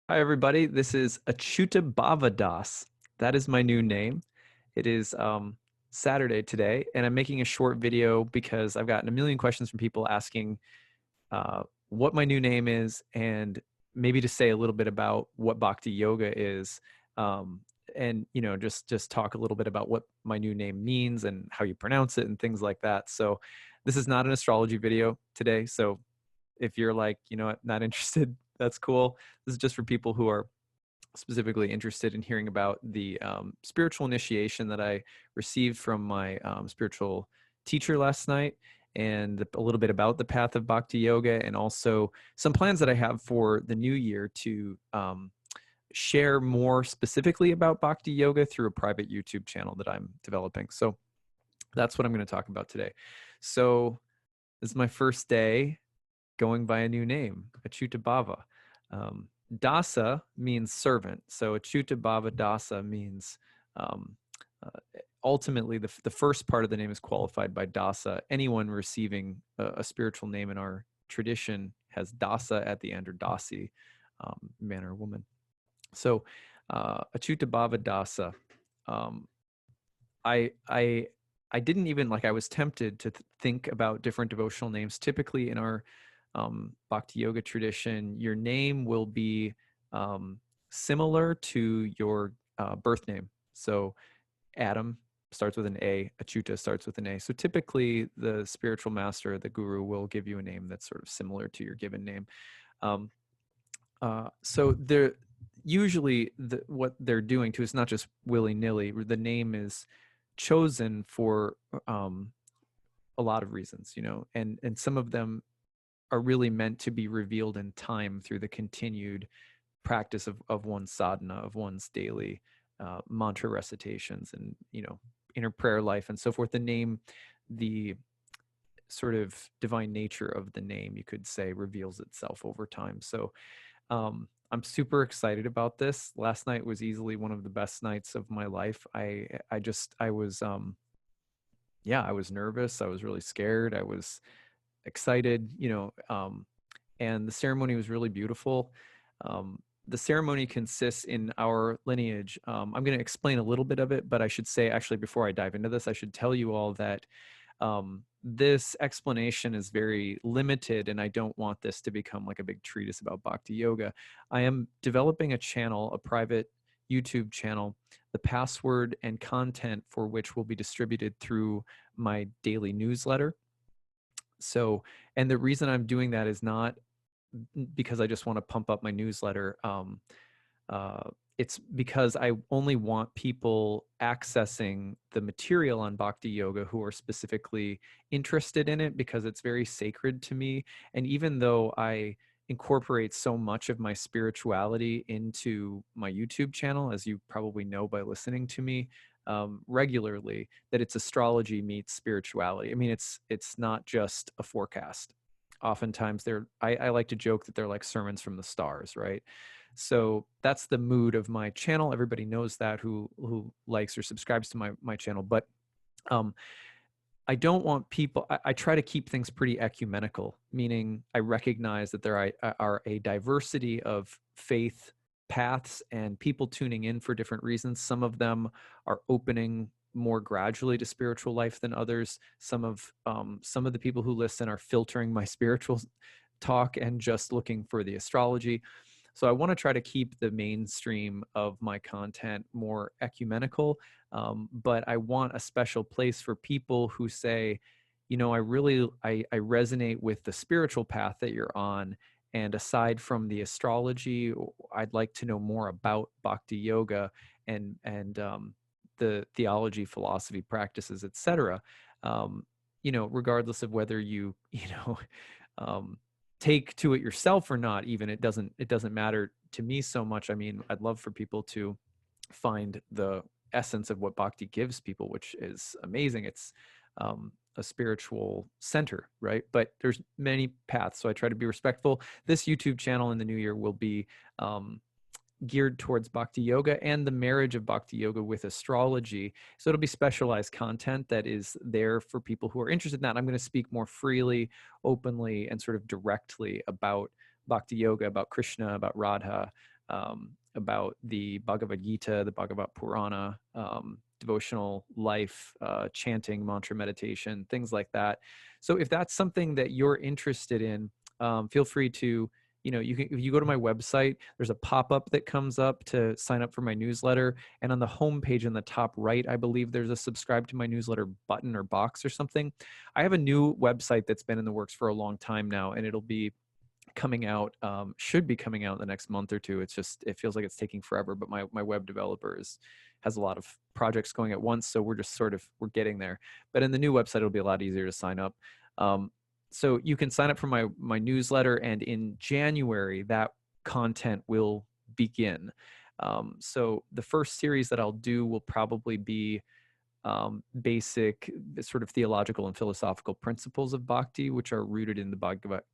Hi, everybody. This is Acyuta-bhava. That is my new name. It is Saturday today, and I'm making a short video because I've gotten a million questions from people asking what my new name is and maybe to say a little bit about what Bhakti Yoga is, um, and just talk a little bit about what my new name means and how you pronounce it and things like that. So this is not an astrology video today. So if you're like, not interested, that's cool. This is just for people who are specifically interested in hearing about the spiritual initiation that I received from my spiritual teacher last night, and a little bit about the path of Bhakti Yoga, and also some plans that I have for the new year to share more specifically about Bhakti Yoga through a private YouTube channel that I'm developing. So that's what I'm going to talk about today. So this is my first day going by a new name, Acyuta-bhava. Dasa means servant. So Acyuta-bhava Dasa means um, uh, ultimately the first part of the name is qualified by Dasa. Anyone receiving a spiritual name in our tradition has Dasa at the end, or Dasi, man or woman. So Acyuta-bhava Dasa. Um, I I didn't even like I was tempted to think about different devotional names. Typically in our Bhakti Yoga tradition, your name will be similar to your birth name. So Adam starts with an A, Achyuta starts with an A. So typically the spiritual master, the guru, will give you a name that's sort of similar to your given name. Um, so they're usually what they're doing too is not just willy-nilly. The name is chosen for a lot of reasons, and some of them are really meant to be revealed in time through the continued practice of one's sadhana, of one's daily mantra recitations, and inner prayer life and so forth. The name, the sort of divine nature of the name, you could say, reveals itself over time. So I'm super excited about this. Last night was easily one of the best nights of my life. I was yeah, I was nervous. I was really scared. I was excited, and the ceremony was really beautiful. The ceremony consists in our lineage. I'm going to explain a little bit of it, but I should say, actually, before I dive into this, I should tell you all that this explanation is very limited, and I don't want this to become like a big treatise about Bhakti Yoga. I am developing a channel, a private YouTube channel, the password and content for which will be distributed through my daily newsletter. So, and the reason I'm doing that is not because I just want to pump up my newsletter. Uh, it's because I only want people accessing the material on Bhakti Yoga who are specifically interested in it, because it's very sacred to me. And even though I incorporate so much of my spirituality into my YouTube channel, as you probably know by listening to me regularly, that it's astrology meets spirituality. I mean, it's not just a forecast. Oftentimes I like to joke that they're like sermons from the stars, right? So that's the mood of my channel. Everybody knows that who likes or subscribes to my channel. But um, I don't want people. I try to keep things pretty ecumenical, meaning I recognize that there are a diversity of faith paths and people tuning in for different reasons. Some of them are opening more gradually to spiritual life than others. Some of the people who listen are filtering my spiritual talk and just looking for the astrology. So I want to try to keep the mainstream of my content more ecumenical, but I want a special place for people who say, I resonate with the spiritual path that you're on, and aside from the astrology, I'd like to know more about Bhakti Yoga and the theology, philosophy, practices, etc. Regardless of whether um, take to it yourself or not, even it doesn't matter to me so much. I mean, I'd love for people to find the essence of what bhakti gives people, which is amazing. It's a spiritual center, right? But there's many paths, so I try to be respectful. This YouTube channel in the new year will be geared towards Bhakti Yoga and the marriage of Bhakti Yoga with astrology. So it'll be specialized content that is there for people who are interested in that. I'm going to speak more freely, openly, and sort of directly about Bhakti Yoga, about Krishna, about Radha, about the Bhagavad Gita, the Bhagavad Purana, devotional life, chanting, mantra meditation, things like that. So if that's something that you're interested in, feel free to, if you go to my website, there's a pop-up that comes up to sign up for my newsletter. And on the homepage in the top right, I believe there's a subscribe to my newsletter button or box or something. I have a new website that's been in the works for a long time now, and it'll be coming out, should be coming out in the next month or two. It's just, it feels like it's taking forever, but my web developer has a lot of projects going at once. So we're just we're getting there. But in the new website, it'll be a lot easier to sign up. So you can sign up for my newsletter, and in January, that content will begin. So the first series that I'll do will probably be basic sort of theological and philosophical principles of bhakti, which are rooted in the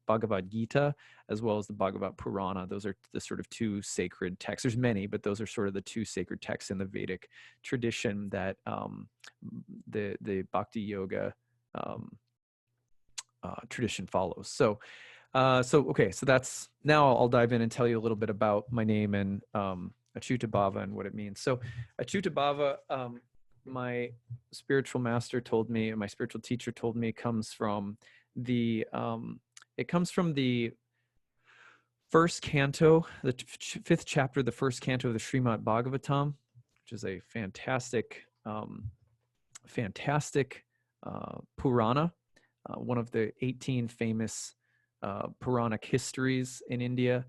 Bhagavad Gita, as well as the Bhagavad Purana. Those are the sort of two sacred texts. There's many, but those are sort of the two sacred texts in the Vedic tradition that the Bhakti Yoga tradition follows. So okay, so that's, now I'll dive in and tell you a little bit about my name and Acyuta-bhava and what it means. So Acyuta-bhava, my spiritual master told me, and my spiritual teacher told me, comes from the first canto, the fifth chapter, the first canto of the Srimad Bhagavatam, which is a fantastic Purana, one of the 18 famous Puranic histories in India.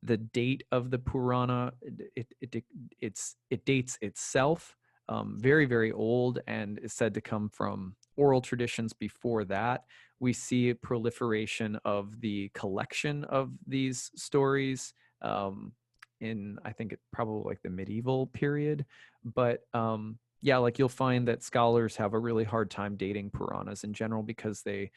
The date of the Purana, it dates itself, very, very old, and is said to come from oral traditions before that. We see a proliferation of the collection of these stories in, I think, probably like the medieval period. But yeah, like you'll find that scholars have a really hard time dating Puranas in general, because they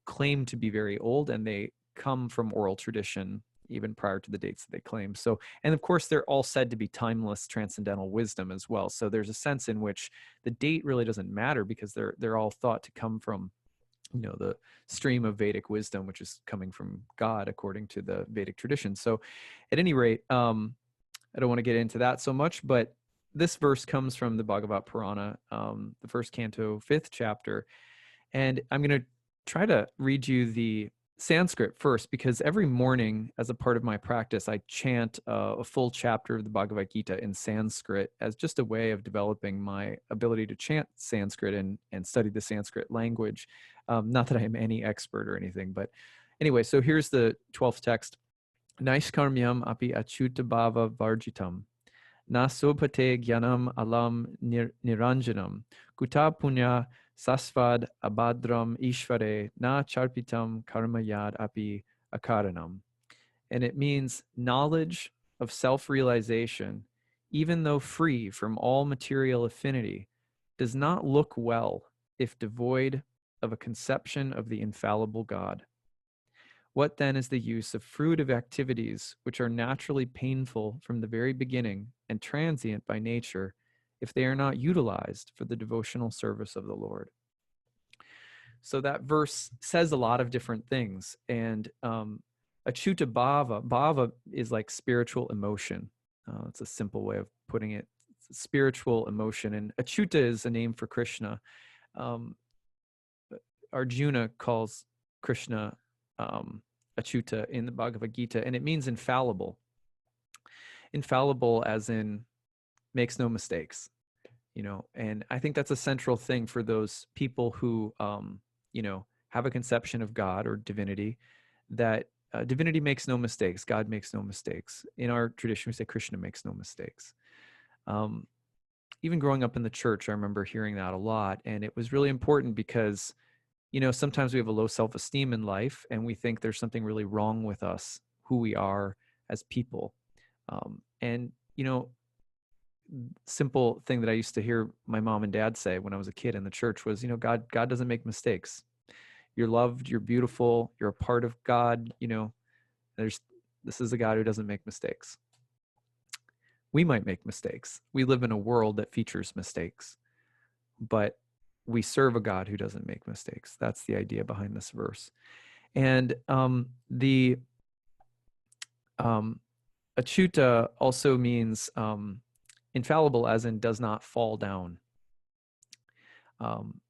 claim to be very old, and they come from oral tradition even prior to the dates that they claim. So, and of course, they're all said to be timeless transcendental wisdom as well. So there's a sense in which the date really doesn't matter, because they're all thought to come from, the stream of Vedic wisdom, which is coming from God according to the Vedic tradition. So at any rate, I don't want to get into that so much, but this verse comes from the Bhagavad Purana, the first canto, fifth chapter. And I'm going to try to read you the Sanskrit first, because every morning as a part of my practice, I chant a full chapter of the Bhagavad Gita in Sanskrit as just a way of developing my ability to chant Sanskrit and study the Sanskrit language. Not that I am any expert or anything, but anyway, so here's the 12th text. Naishkarmyam api Acyuta-bhava varjitam. Nasopate gyanam alam niranjanam. Kuta punya sasvad abhadram ishvare na charpitam karmayad api akaranam. And it means knowledge of self-realization, even though free from all material affinity, does not look well if devoid of a conception of the infallible God. What then is the use of fruitive activities which are naturally painful from the very beginning and transient by nature, if they are not utilized for the devotional service of the Lord? So that verse says a lot of different things. And Acyuta-bhava, bhava is like spiritual emotion. It's a simple way of putting it. It's spiritual emotion. And Acyuta is a name for Krishna. Arjuna calls Krishna Acyuta in the Bhagavad Gita, and it means infallible. Infallible as in makes no mistakes, and I think that's a central thing for those people who, have a conception of God or divinity, that divinity makes no mistakes. God makes no mistakes. In our tradition, we say Krishna makes no mistakes. Even growing up in the church, I remember hearing that a lot, and it was really important because sometimes we have a low self-esteem in life, and we think there's something really wrong with us, who we are as people. And, simple thing that I used to hear my mom and dad say when I was a kid in the church was, God doesn't make mistakes. You're loved, you're beautiful, you're a part of God. This is a God who doesn't make mistakes. We might make mistakes. We live in a world that features mistakes, but we serve a God who doesn't make mistakes. That's the idea behind this verse. And the Acyuta also means infallible, as in does not fall down. Um,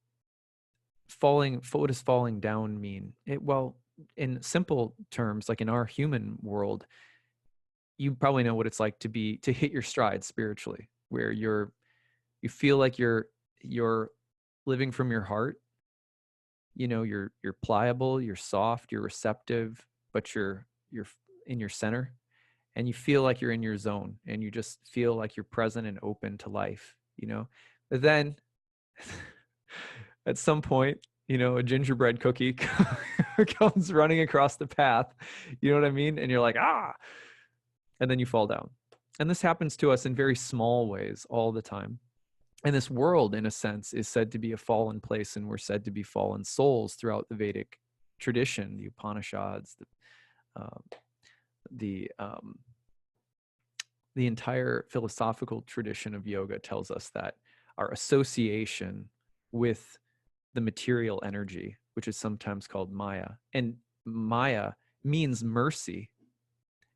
what does falling down mean? Well, in simple terms, like in our human world, you probably know what it's like to hit your stride spiritually, where you feel like you're living from your heart. You're pliable, you're soft, you're receptive, but you're in your center, and you feel like you're in your zone, and you just feel like you're present and open to life. But then at some point, a gingerbread cookie comes running across the path, you know what I mean? And you're like, ah, and then you fall down. And this happens to us in very small ways all the time. And this world, in a sense, is said to be a fallen place, and we're said to be fallen souls throughout the Vedic tradition, the Upanishads, uh, the the entire philosophical tradition of yoga tells us that our association with the material energy, which is sometimes called Maya, and Maya means mercy,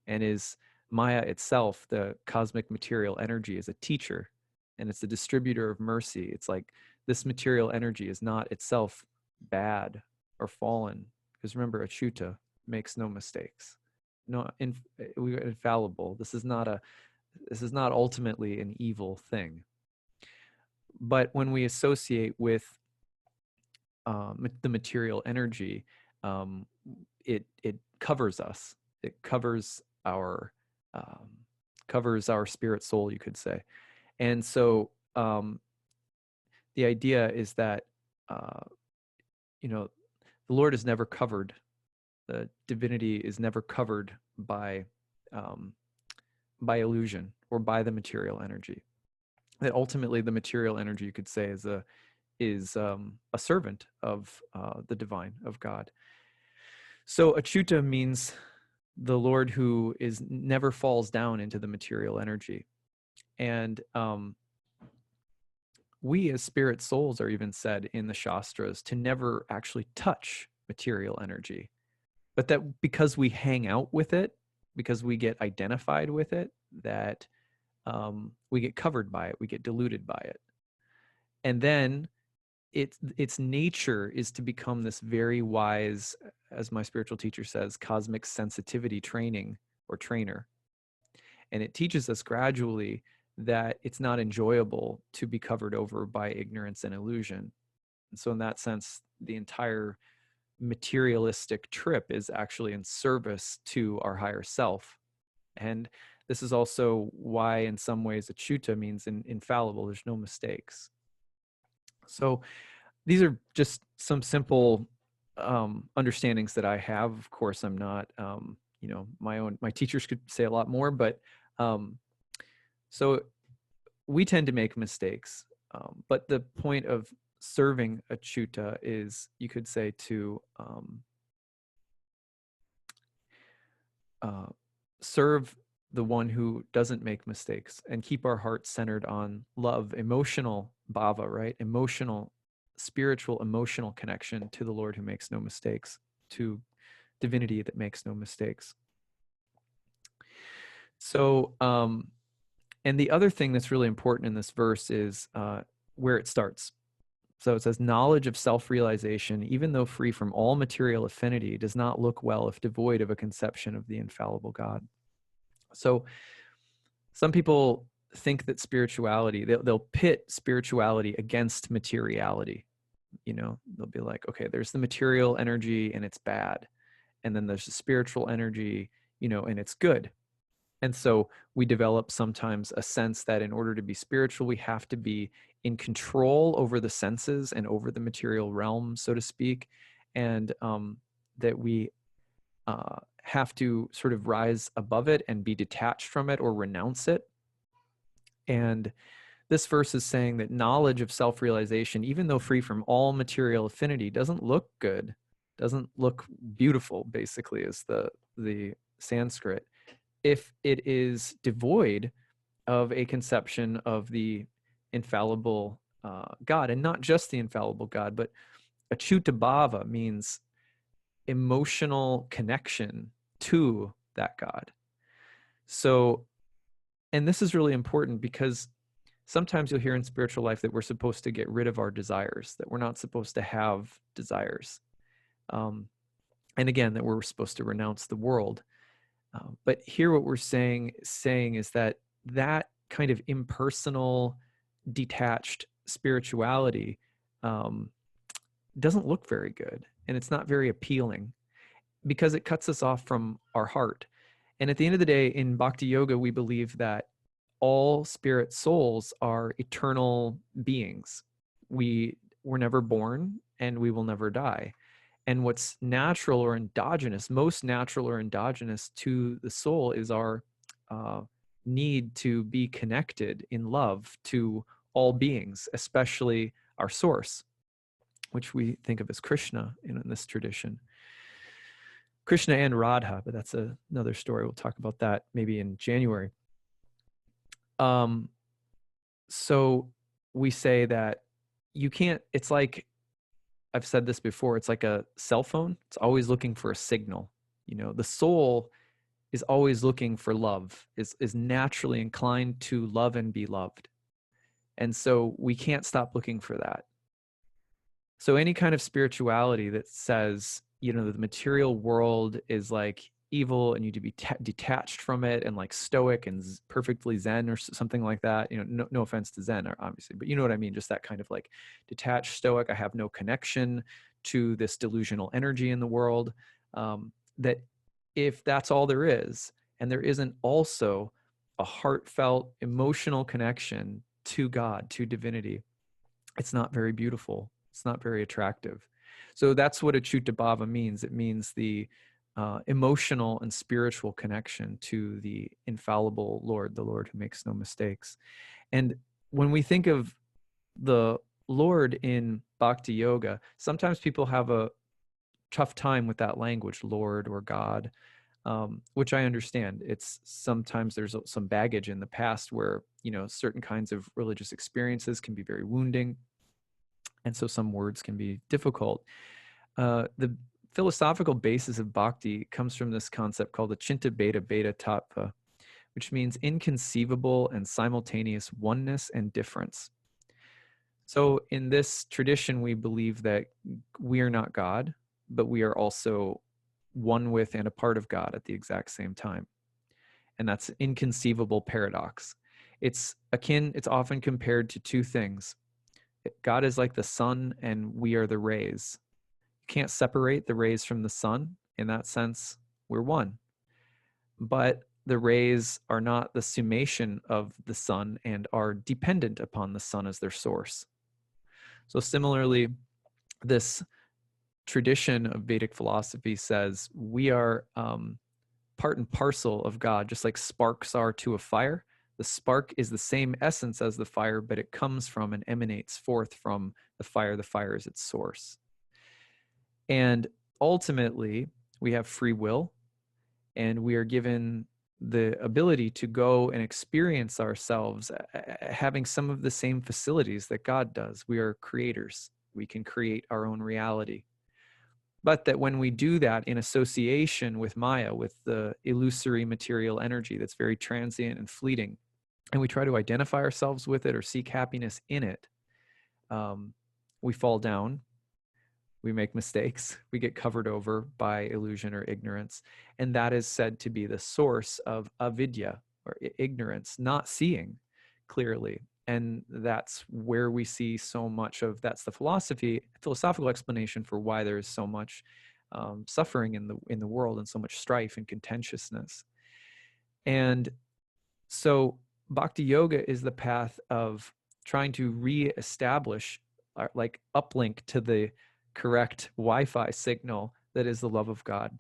and is Maya itself, the cosmic material energy, is a teacher, and it's the distributor of mercy. It's like this material energy is not itself bad or fallen, because remember, Acyuta makes no mistakes. No, we're infallible. This is not ultimately an evil thing. But when we associate with the material energy, it covers us. It covers our spirit soul, you could say. And so the idea is that the Lord is never covered. The divinity is never covered by illusion or by the material energy. That ultimately the material energy, you could say, is a servant of the divine, of God. So Acyuta means the Lord who never falls down into the material energy. And we as spirit souls are even said in the Shastras to never actually touch material energy. But that because we hang out with it, because we get identified with it, that we get covered by it, we get diluted by it. And then its nature is to become this very wise, as my spiritual teacher says, cosmic sensitivity training or trainer. And it teaches us gradually that it's not enjoyable to be covered over by ignorance and illusion. And so in that sense, the entire materialistic trip is actually in service to our higher self. And this is also why in some ways Acyuta means infallible. There's no mistakes. So these are just some simple understandings that I have. Of course, I'm not, my teachers could say a lot more, but so we tend to make mistakes. But the point of serving Acyuta is, you could say, to serve the one who doesn't make mistakes and keep our hearts centered on love, emotional bhava, right? Spiritual, emotional connection to the Lord who makes no mistakes, to divinity that makes no mistakes. So, and the other thing that's really important in this verse is where it starts. So it says, knowledge of self-realization, even though free from all material affinity, does not look well if devoid of a conception of the infallible God. So some people think that spirituality, they'll pit spirituality against materiality. They'll be like, okay, there's the material energy and it's bad. And then there's the spiritual energy, and it's good. And so we develop sometimes a sense that in order to be spiritual, we have to be in control over the senses and over the material realm, so to speak, and that we have to sort of rise above it and be detached from it or renounce it. And this verse is saying that knowledge of self-realization, even though free from all material affinity, doesn't look good, doesn't look beautiful, basically, is the Sanskrit, if it is devoid of a conception of the infallible God. And not just the infallible God, but Acyuta-bhava means emotional connection to that God. So, and this is really important because sometimes you'll hear in spiritual life that we're supposed to get rid of our desires, that we're not supposed to have desires. And again, that we're supposed to renounce the world. But here what we're saying is that that kind of impersonal, detached spirituality doesn't look very good, and it's not very appealing because it cuts us off from our heart. And at the end of the day, in Bhakti Yoga, we believe that all spirit souls are eternal beings. We were never born and we will never die. And what's natural or endogenous, most natural or endogenous to the soul is our need to be connected in love to all beings, especially our source, which we think of as Krishna in this tradition. Krishna and Radha, but that's another story. We'll talk about that maybe in January. So we say that you can't, it's like, I've said this before, it's like a cell phone. It's always looking for a signal. You know, the soul is always looking for love, is naturally inclined to love and be loved. And so we can't stop looking for that. So any kind of spirituality that says, you know, the material world is like evil and you need to be detached from it and like stoic and perfectly zen or something like that, you know, no offense to zen obviously, but you know what I mean, just that kind of like detached stoic, I have no connection to this delusional energy in the world, that if that's all there is and there isn't also a heartfelt emotional connection to God, to divinity, it's not very beautiful. It's not very attractive. So that's what Acyuta-bhava means. It means the emotional and spiritual connection to the infallible Lord, the Lord who makes no mistakes. And when we think of the Lord in Bhakti Yoga, sometimes people have a tough time with that language, Lord or God, which I understand. It's sometimes there's some baggage in the past where, you know, certain kinds of religious experiences can be very wounding. And so some words can be difficult. The philosophical basis of bhakti comes from this concept called the Acyuta-bhava tattva, which means inconceivable and simultaneous oneness and difference. So in this tradition, we believe that we are not God, but we are also one with and a part of God at the exact same time. And that's an inconceivable paradox. It's often compared to two things. God is like the sun and we are the rays. You can't separate the rays from the sun. In that sense, we're one. But the rays are not the summation of the sun and are dependent upon the sun as their source. So similarly, this tradition of Vedic philosophy says we are part and parcel of God, just like sparks are to a fire. The spark is the same essence as the fire, but it comes from and emanates forth from the fire. The fire is its source. And ultimately, we have free will, and we are given the ability to go and experience ourselves having some of the same facilities that God does. We are creators. We can create our own reality. But that when we do that in association with Maya, with the illusory material energy that's very transient and fleeting, and we try to identify ourselves with it or seek happiness in it, we fall down, we make mistakes, we get covered over by illusion or ignorance. And that is said to be the source of avidya, or ignorance, not seeing clearly. And that's where we see so much of, that's the philosophical explanation for why there is so much suffering in the world and so much strife and contentiousness. And so Bhakti Yoga is the path of trying to reestablish, like uplink to the correct Wi-Fi signal that is the love of God.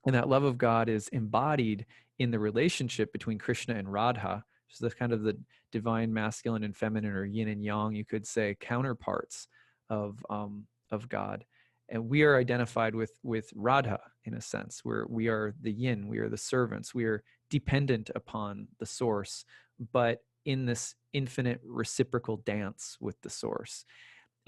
And that love of God is embodied in the relationship between Krishna and Radha, which is the kind of the divine masculine and feminine, or yin and yang, you could say, counterparts of God. And we are identified with Radha in a sense, where we are the yin, we are the servants, we are dependent upon the source, but in this infinite reciprocal dance with the source.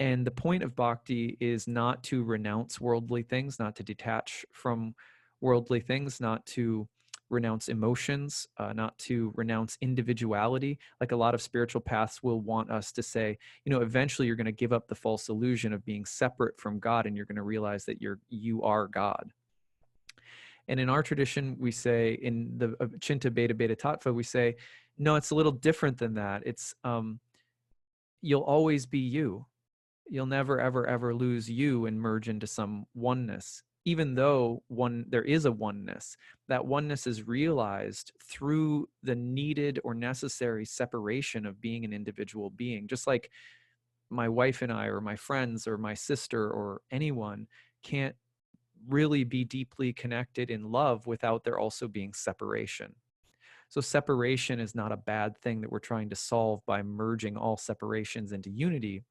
And the point of bhakti is not to renounce worldly things, not to detach from worldly things, not to renounce emotions, not to renounce individuality. Like a lot of spiritual paths will want us to say, eventually you're going to give up the false illusion of being separate from God, and you're going to realize that you are God. And in our tradition, we say, in the Chinta Beta Beta Tattva, we say, no, it's a little different than that. It's you'll always be you. You'll never, ever, ever lose you and merge into some oneness. Even though there is a oneness, that oneness is realized through the needed or necessary separation of being an individual being. Just like my wife and I, or my friends, or my sister, or anyone can't really be deeply connected in love without there also being separation. So separation is not a bad thing that we're trying to solve by merging all separations into unity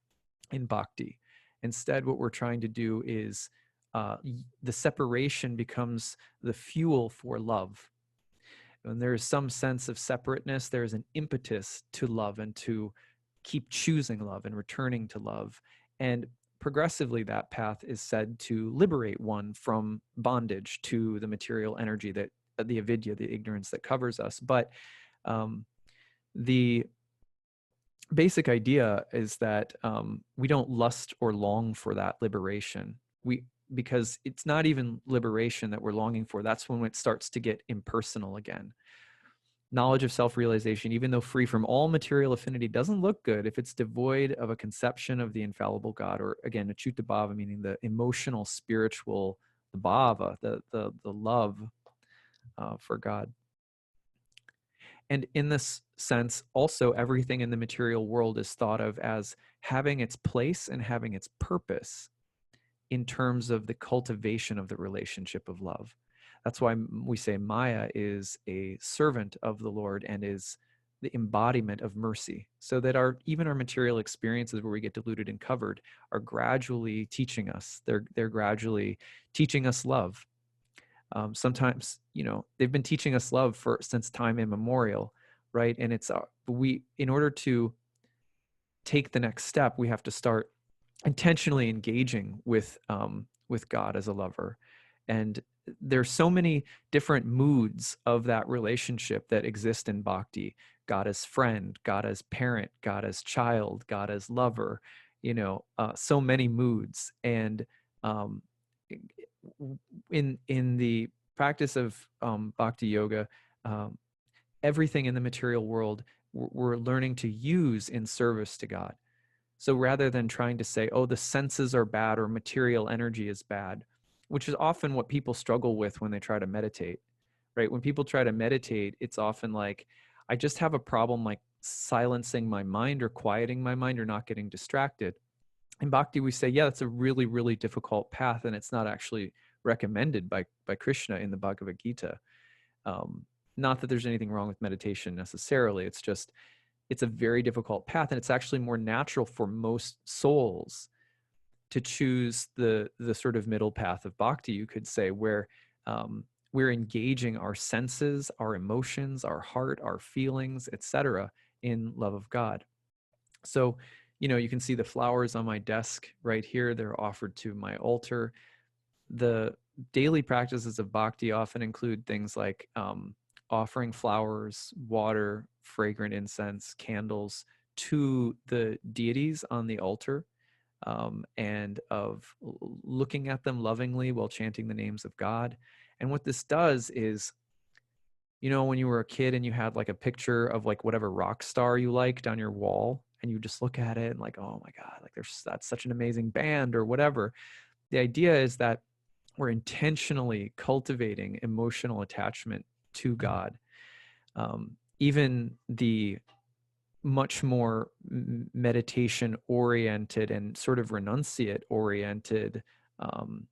in bhakti. Instead, what we're trying to do is the separation becomes the fuel for love. When there is some sense of separateness, there is an impetus to love and to keep choosing love and returning to love. And progressively, that path is said to liberate one from bondage to the material energy, that the avidya, the ignorance that covers us. But the basic idea is that we don't lust or long for that liberation. Because it's not even liberation that we're longing for. That's when it starts to get impersonal again. Knowledge of self-realization, even though free from all material affinity, doesn't look good if it's devoid of a conception of the infallible God, or again, Acyuta-bhava, meaning the emotional, spiritual, the bhava, the love for God. And in this sense, also, everything in the material world is thought of as having its place and having its purpose in terms of the cultivation of the relationship of love. That's why we say Maya is a servant of the Lord and is the embodiment of mercy, so that even our material experiences where we get deluded and covered are gradually teaching us. They're gradually teaching us love. Sometimes, they've been teaching us love since time immemorial, right? And it's in order to take the next step, we have to start intentionally engaging with God as a lover. And there's so many different moods of that relationship that exist in bhakti. God as friend, God as parent, God as child, God as lover, so many moods. And in the practice of Bhakti Yoga, everything in the material world we're learning to use in service to God. So rather than trying to say, oh, the senses are bad or material energy is bad, which is often what people struggle with when they try to meditate, right? When people try to meditate, it's often like, I just have a problem like silencing my mind or quieting my mind or not getting distracted. In Bhakti, we say, yeah, that's a really, really difficult path, and it's not actually recommended by Krishna in the Bhagavad Gita. Not that there's anything wrong with meditation necessarily. It's just, it's a very difficult path, and it's actually more natural for most souls to choose the sort of middle path of bhakti, you could say, where we're engaging our senses, our emotions, our heart, our feelings, etc., in love of God. So, you can see the flowers on my desk right here. They're offered to my altar. The daily practices of bhakti often include things like offering flowers, water, fragrant incense, candles to the deities on the altar, and of looking at them lovingly while chanting the names of God. And what this does is, when you were a kid and you had like a picture of like whatever rock star you liked on your wall, and you just look at it and like, oh my God, like that's such an amazing band or whatever. The idea is that we're intentionally cultivating emotional attachment to God. Even the much more meditation oriented and sort of renunciate oriented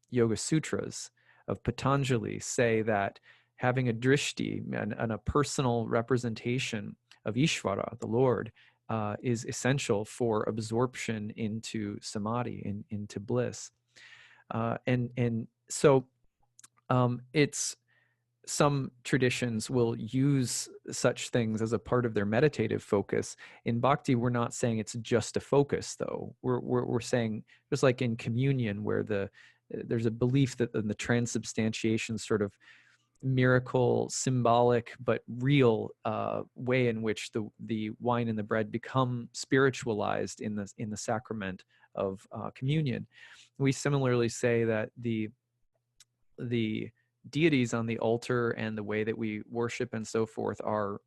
yoga sutras of Patanjali say that having a drishti and a personal representation of Ishvara, the Lord, is essential for absorption into samadhi, into bliss. And so it's, some traditions will use such things as a part of their meditative focus. In bhakti, we're not saying it's just a focus, though. We're saying, just like in communion, where there's a belief that in the transubstantiation sort of miracle, symbolic but real way in which the wine and the bread become spiritualized in the sacrament of communion. We similarly say that the deities on the altar and the way that we worship and so forth are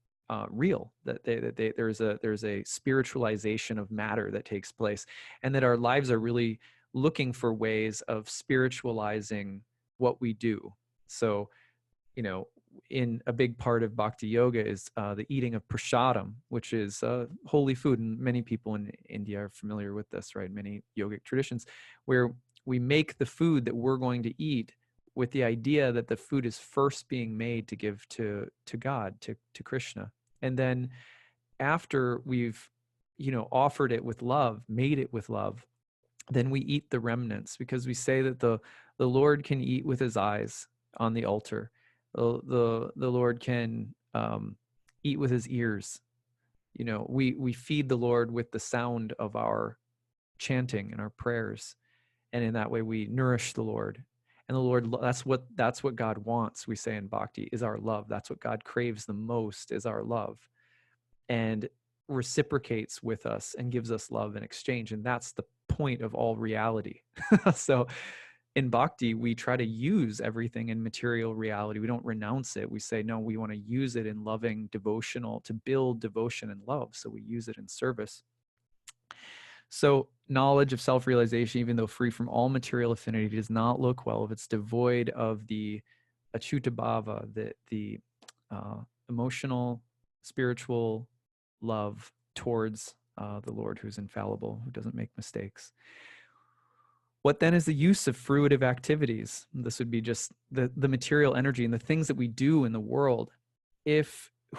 real. That there's a spiritualization of matter that takes place, and that our lives are really looking for ways of spiritualizing what we do. So, in a big part of Bhakti Yoga is the eating of prasadam, which is holy food. And many people in India are familiar with this, right? Many yogic traditions where we make the food that we're going to eat with the idea that the food is first being made to give to God, to Krishna. And then after we've, offered it with love, made it with love, then we eat the remnants, because we say that the Lord can eat with his eyes on the altar. The Lord can eat with his ears. We feed the Lord with the sound of our chanting and our prayers, and in that way we nourish the Lord. And the Lord, that's what God wants, we say in Bhakti, is our love. That's what God craves the most, is our love, and reciprocates with us and gives us love in exchange. And that's the point of all reality. So in Bhakti, we try to use everything in material reality. We don't renounce it. We say, no, we want to use it in loving, devotional, to build devotion and love. So we use it in service. So knowledge of self-realization, even though free from all material affinity, does not look well if it's devoid of the Acyuta-bhava, the emotional, spiritual love towards the Lord, who's infallible, who doesn't make mistakes. What then is the use of fruitive activities? This would be just the material energy and the things that we do in the world,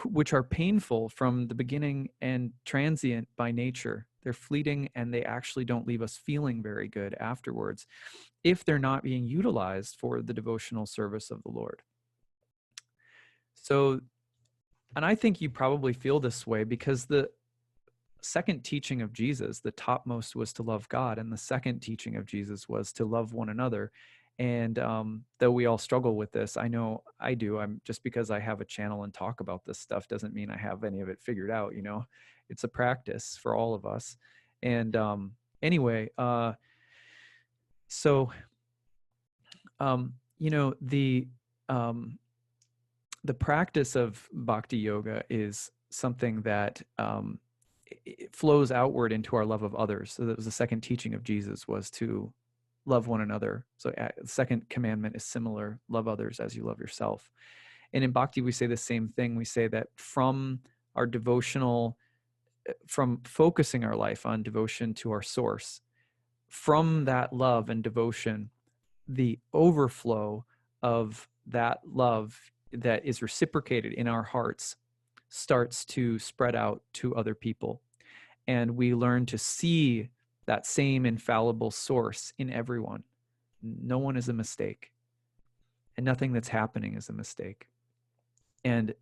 which are painful from the beginning and transient by nature. They're fleeting, and they actually don't leave us feeling very good afterwards if they're not being utilized for the devotional service of the Lord. So, and I think you probably feel this way because the second teaching of Jesus, the topmost, was to love God, and the second teaching of Jesus was to love one another. And though we all struggle with this, I know I do. Just because I have a channel and talk about this stuff doesn't mean I have any of it figured out. It's a practice for all of us. And anyway, so the practice of Bhakti Yoga is something that it flows outward into our love of others. So that was the second teaching of Jesus, was to love one another. So the second commandment is similar: love others as you love yourself. And in Bhakti, we say the same thing. We say that from focusing our life on devotion to our source, from that love and devotion, the overflow of that love that is reciprocated in our hearts starts to spread out to other people. And we learn to see that same infallible source in everyone. No one is a mistake, and nothing that's happening is a mistake. And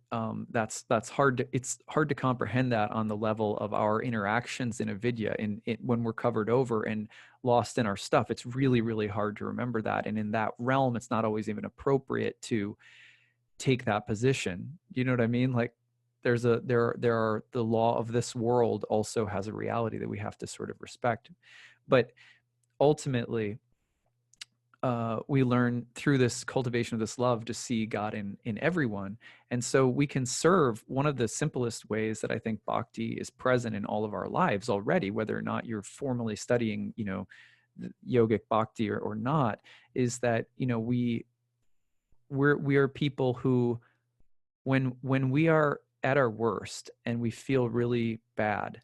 that's hard. It's hard to comprehend that on the level of our interactions in a vidya. When we're covered over and lost in our stuff, it's really, really hard to remember that. And in that realm, it's not always even appropriate to take that position. You know what I mean? Like, there are the law of this world also has a reality that we have to sort of respect. But ultimately, we learn through this cultivation of this love to see God in everyone. And so we can serve. One of the simplest ways that I think Bhakti is present in all of our lives already, whether or not you're formally studying, yogic Bhakti or not, is that, we are people who, when we are at our worst and we feel really bad,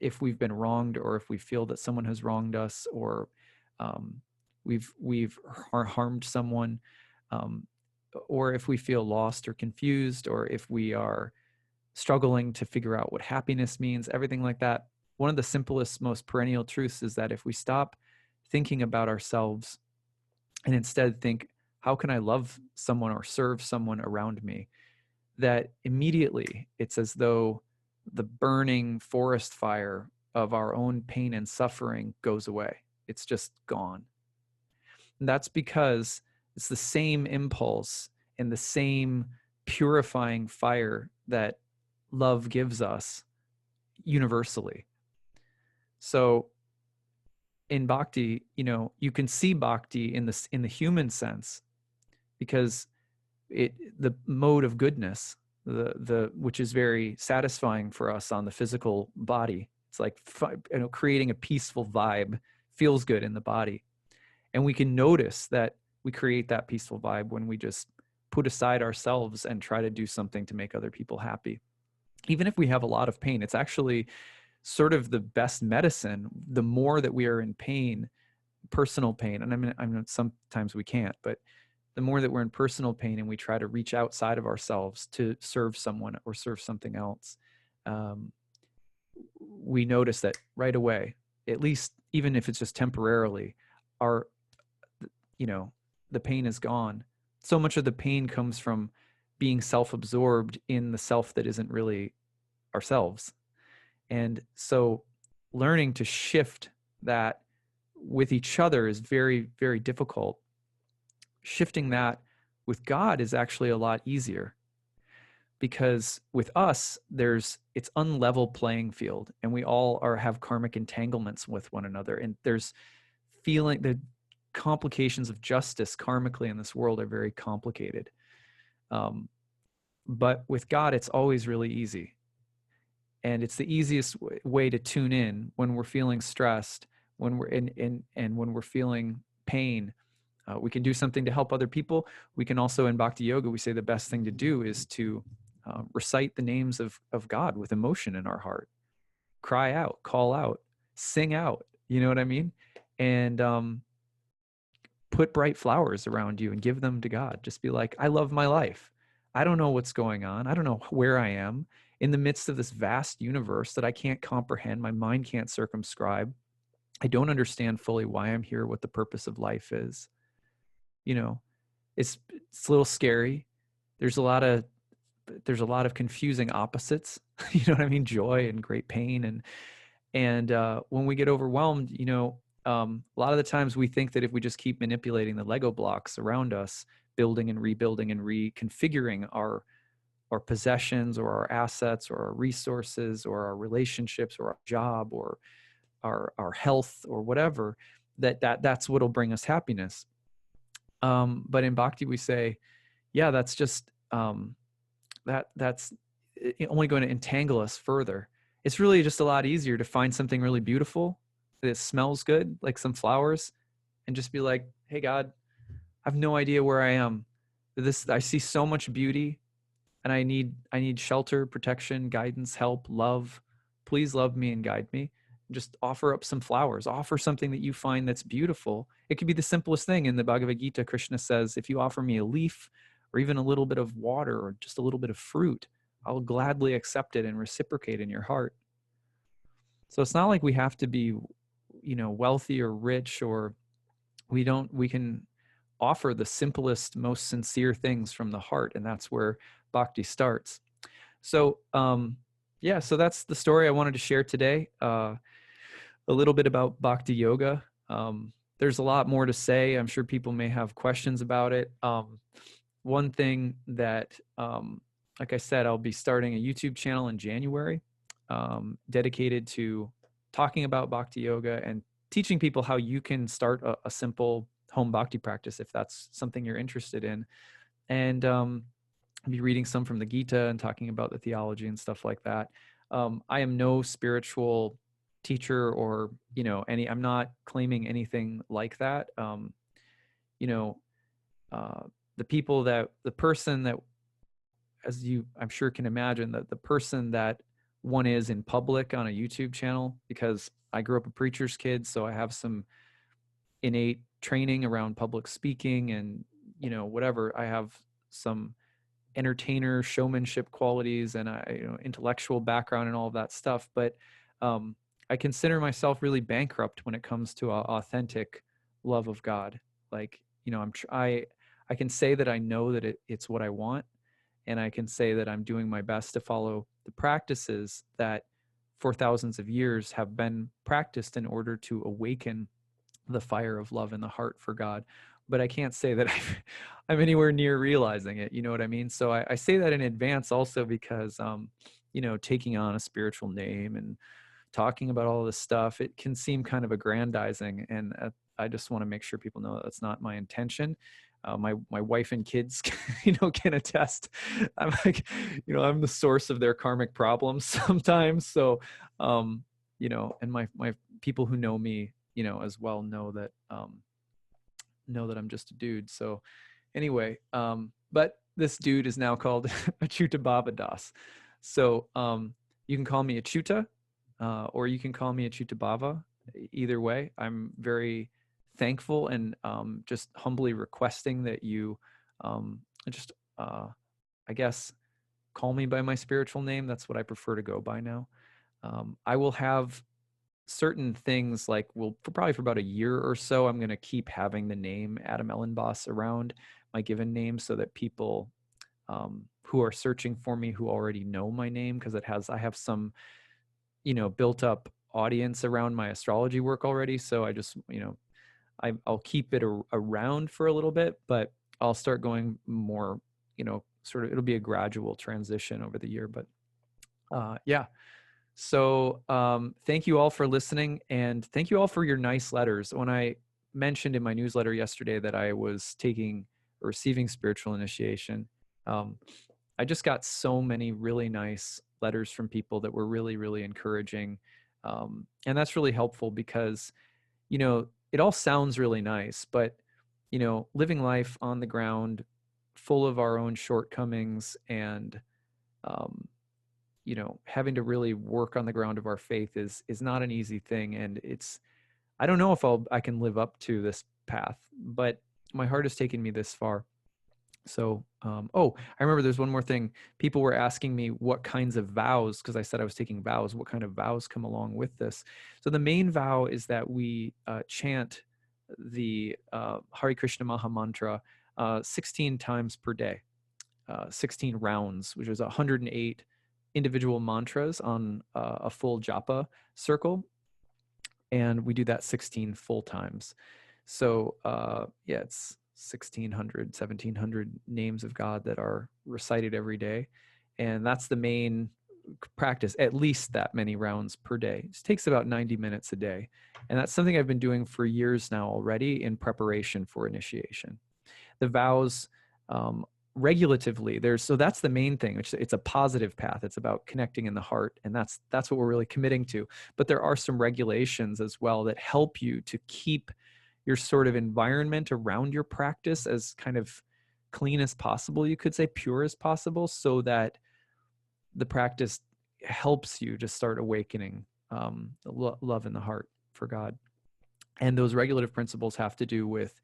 if we've been wronged, or if we feel that someone has wronged us, or we've harmed someone, or if we feel lost or confused, or if we are struggling to figure out what happiness means, everything like that, one of the simplest, most perennial truths is that if we stop thinking about ourselves and instead think, how can I love someone or serve someone around me, that immediately it's as though the burning forest fire of our own pain and suffering goes away. It's just gone. And that's because It's the same impulse and the same purifying fire that love gives us universally. So in bhakti, you can see bhakti in the human sense, because the mode of goodness, the which is very satisfying for us on the physical body. It's like, creating a peaceful vibe feels good in the body. And we can notice that we create that peaceful vibe when we just put aside ourselves and try to do something to make other people happy. Even if we have a lot of pain, it's actually sort of the best medicine. The more that we are in pain, personal pain, and I mean sometimes we can't, but the more that we're in personal pain and we try to reach outside of ourselves to serve someone or serve something else, we notice that right away, at least even if it's just temporarily, our, the pain is gone. So much of the pain comes from being self-absorbed in the self that isn't really ourselves. And so learning to shift that with each other is very, very difficult. Shifting that with God is actually a lot easier, because with us, it's unlevel playing field, and we all have karmic entanglements with one another. And there's the complications of justice karmically in this world are very complicated. But with God, it's always really easy. And it's the easiest way to tune in when we're feeling stressed, when we're and when we're feeling pain. We can do something to help other people. We can also, in Bhakti Yoga, we say the best thing to do is to recite the names of God with emotion in our heart. Cry out, call out, sing out. You know what I mean? And put bright flowers around you and give them to God. Just be like, I love my life. I don't know what's going on. I don't know where I am in the midst of this vast universe that I can't comprehend. My mind can't circumscribe. I don't understand fully why I'm here, what the purpose of life is. It's a little scary. There's a lot of confusing opposites. You know what I mean? Joy and great pain. And when we get overwhelmed, a lot of the times we think that if we just keep manipulating the Lego blocks around us, building and rebuilding and reconfiguring our possessions or our assets or our resources or our relationships or our job or our health or whatever, that's what'll bring us happiness. But in Bhakti, we say, yeah, that's just, that's only going to entangle us further. It's really just a lot easier to find something really beautiful that smells good, like some flowers, and just be like, hey, God, I have no idea where I am. I see so much beauty, and I need shelter, protection, guidance, help, love. Please love me and guide me. Just offer up some flowers. Offer something that you find that's beautiful. It could be the simplest thing. In the Bhagavad Gita, Krishna says, if you offer me a leaf or even a little bit of water or just a little bit of fruit, I will gladly accept it and reciprocate in your heart. So it's not like we have to be, wealthy or rich, or we can offer the simplest, most sincere things from the heart. And that's where bhakti starts. So, so that's the story I wanted to share today. A little bit about Bhakti Yoga. There's a lot more to say. I'm sure people may have questions about it. One thing that, like I said, I'll be starting a YouTube channel in January, dedicated to talking about Bhakti Yoga and teaching people how you can start a simple home Bhakti practice if that's something you're interested in. And I'll be reading some from the Gita and talking about the theology and stuff like that. I am no spiritual teacher or, I'm not claiming anything like that. The person that, as you, I'm sure can imagine, that the person that one is in public on a YouTube channel, because I grew up a preacher's kid, so I have some innate training around public speaking and, whatever. I have some entertainer showmanship qualities and intellectual background and all of that stuff. But I consider myself really bankrupt when it comes to authentic love of God. Like, I can say that I know that it's what I want. And I can say that I'm doing my best to follow the practices that for thousands of years have been practiced in order to awaken the fire of love in the heart for God. but I can't say that I'm anywhere near realizing it. You know what I mean? So I say that in advance also because, you know, taking on a spiritual name and talking about all this stuff, it can seem kind of aggrandizing. And I just want to make sure people know that that's not my intention. My wife and kids, you know, can attest. I'm like, you know, I'm the source of their karmic problems sometimes. So, you know, and my people who know me, you know, as well know that I'm just a dude. So anyway, but this dude is now called Acyuta-bhava Das. So you can call me Acyuta, or you can call me Acyuta-bhava. Either way, I'm very thankful and just humbly requesting that you just, I guess, call me by my spiritual name. That's what I prefer to go by now. I will have certain things like probably for about a year or so, I'm going to keep having the name Adam Elenbaas around my given name so that people who are searching for me who already know my name, because I have some, you know, built up audience around my astrology work already. So I just, you know, I'll keep it around for a little bit, but I'll start going more, you know, sort of, it'll be a gradual transition over the year. But yeah. So thank you all for listening, and thank you all for your nice letters. When I mentioned in my newsletter yesterday that I was taking or receiving spiritual initiation, I just got so many really nice letters from people that were really, really encouraging. And that's really helpful because, you know, it all sounds really nice, but, you know, living life on the ground full of our own shortcomings and, you know, having to really work on the ground of our faith is not an easy thing. And I don't know if I can live up to this path, but my heart has taken me this far. So, oh, I remember there's one more thing. People were asking me what kinds of vows, because I said I was taking vows, what kind of vows come along with this. So the main vow is that we chant the Hare Krishna Maha Mantra 16 times per day, 16 rounds, which is 108 individual mantras on a full japa circle. And we do that 16 full times. So yeah, it's 1,600, 1,700 names of God that are recited every day. And that's the main practice, at least that many rounds per day. It takes about 90 minutes a day. And that's something I've been doing for years now already in preparation for initiation. The vows, regulatively, so that's the main thing, which it's a positive path. It's about connecting in the heart, and that's what we're really committing to. But there are some regulations as well that help you to keep your sort of environment around your practice as kind of clean as possible, you could say, pure as possible, so that the practice helps you to start awakening love in the heart for God. And those regulative principles have to do with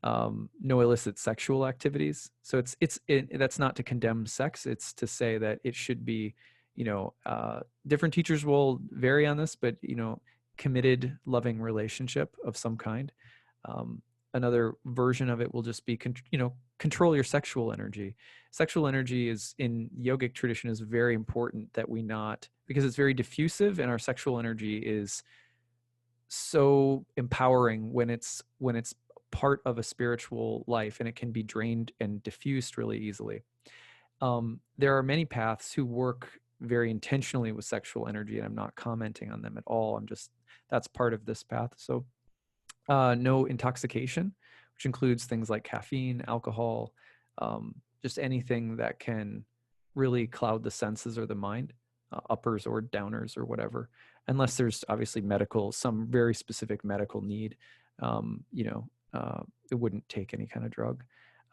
no illicit sexual activities. So that's not to condemn sex. It's to say that it should be, you know, different teachers will vary on this, but, you know, committed, loving relationship of some kind. Another version of it will just be, you know, control your sexual energy. Sexual energy is, in yogic tradition, is very important that we not, because it's very diffusive, and our sexual energy is so empowering when it's part of a spiritual life, and it can be drained and diffused really easily. There are many paths who work very intentionally with sexual energy, and I'm not commenting on them at all. That's part of this path. So no intoxication, which includes things like caffeine, alcohol, just anything that can really cloud the senses or the mind, uppers or downers or whatever, unless there's obviously some very specific medical need. You know, it wouldn't take any kind of drug.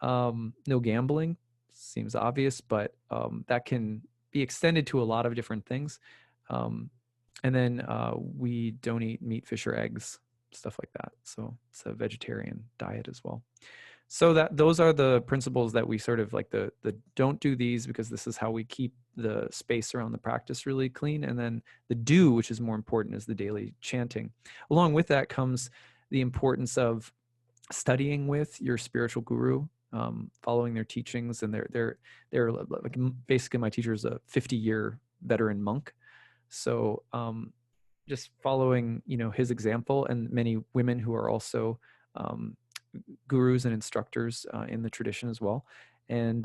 No gambling, seems obvious, but that can be extended to a lot of different things. And then we don't eat meat, fish, or eggs, stuff like that. So it's a vegetarian diet as well. So those are the principles that we sort of like the don't do these, because this is how we keep the space around the practice really clean. And then the do, which is more important, is the daily chanting. Along with that comes the importance of studying with your spiritual guru, following their teachings. And they're like, basically my teacher is a 50-year veteran monk. So just following, you know, his example, and many women who are also gurus and instructors in the tradition as well. And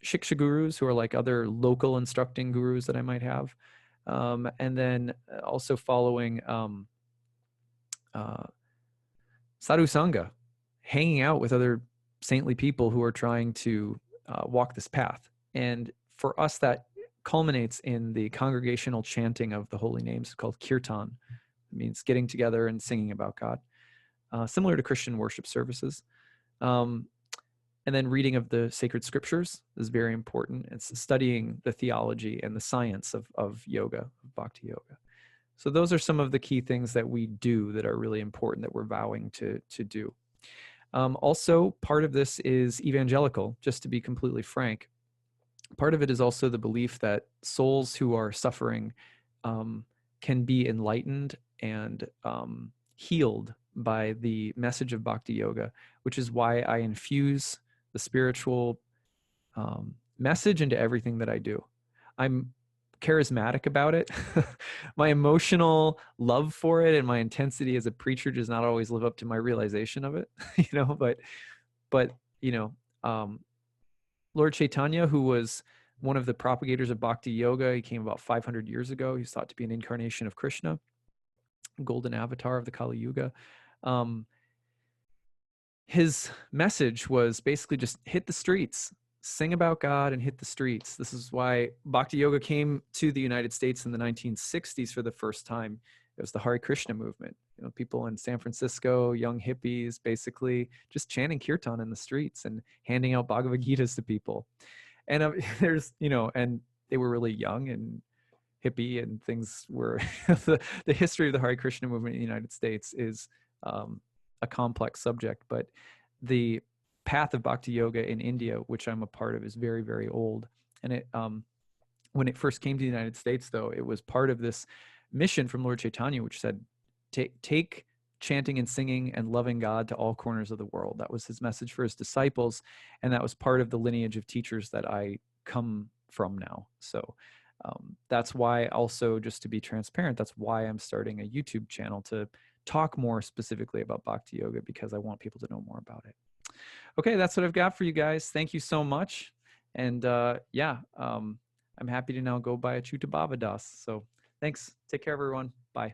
Shiksha gurus, who are like other local instructing gurus that I might have. And then also following sadhu sangha, hanging out with other saintly people who are trying to walk this path. And for us, that culminates in the congregational chanting of the holy names called kirtan. It means getting together and singing about God, similar to Christian worship services. And then reading of the sacred scriptures is very important. It's studying the theology and the science of yoga, of Bhakti Yoga. So those are some of the key things that we do that are really important that we're vowing to do. Also, part of this is evangelical, just to be completely frank. Part of it is also the belief that souls who are suffering can be enlightened and healed by the message of Bhakti Yoga, which is why I infuse the spiritual message into everything that I do. I'm charismatic about it. My emotional love for it and my intensity as a preacher does not always live up to my realization of it, but Lord Chaitanya, who was one of the propagators of Bhakti Yoga, he came about 500 years ago. He's thought to be an incarnation of Krishna, golden avatar of the Kali Yuga. His message was basically just hit the streets, sing about God and hit the streets. This is why Bhakti Yoga came to the United States in the 1960s for the first time. It was the Hare Krishna movement. People in San Francisco, young hippies, basically just chanting kirtan in the streets and handing out Bhagavad Gitas to people. And and they were really young and hippie, and things were the history of the Hare Krishna movement in the United States is a complex subject, but the path of Bhakti Yoga in India, which I'm a part of, is very, very old. And it, when it first came to the United States, though, it was part of this mission from Lord Chaitanya, which said, take chanting and singing and loving God to all corners of the world. That was his message for his disciples. And that was part of the lineage of teachers that I come from now. So that's why also, just to be transparent, that's why I'm starting a YouTube channel to talk more specifically about Bhakti Yoga, because I want people to know more about it. Okay, that's what I've got for you guys. Thank you so much. And I'm happy to now go by Acyuta-bhava Das. So thanks. Take care, everyone. Bye.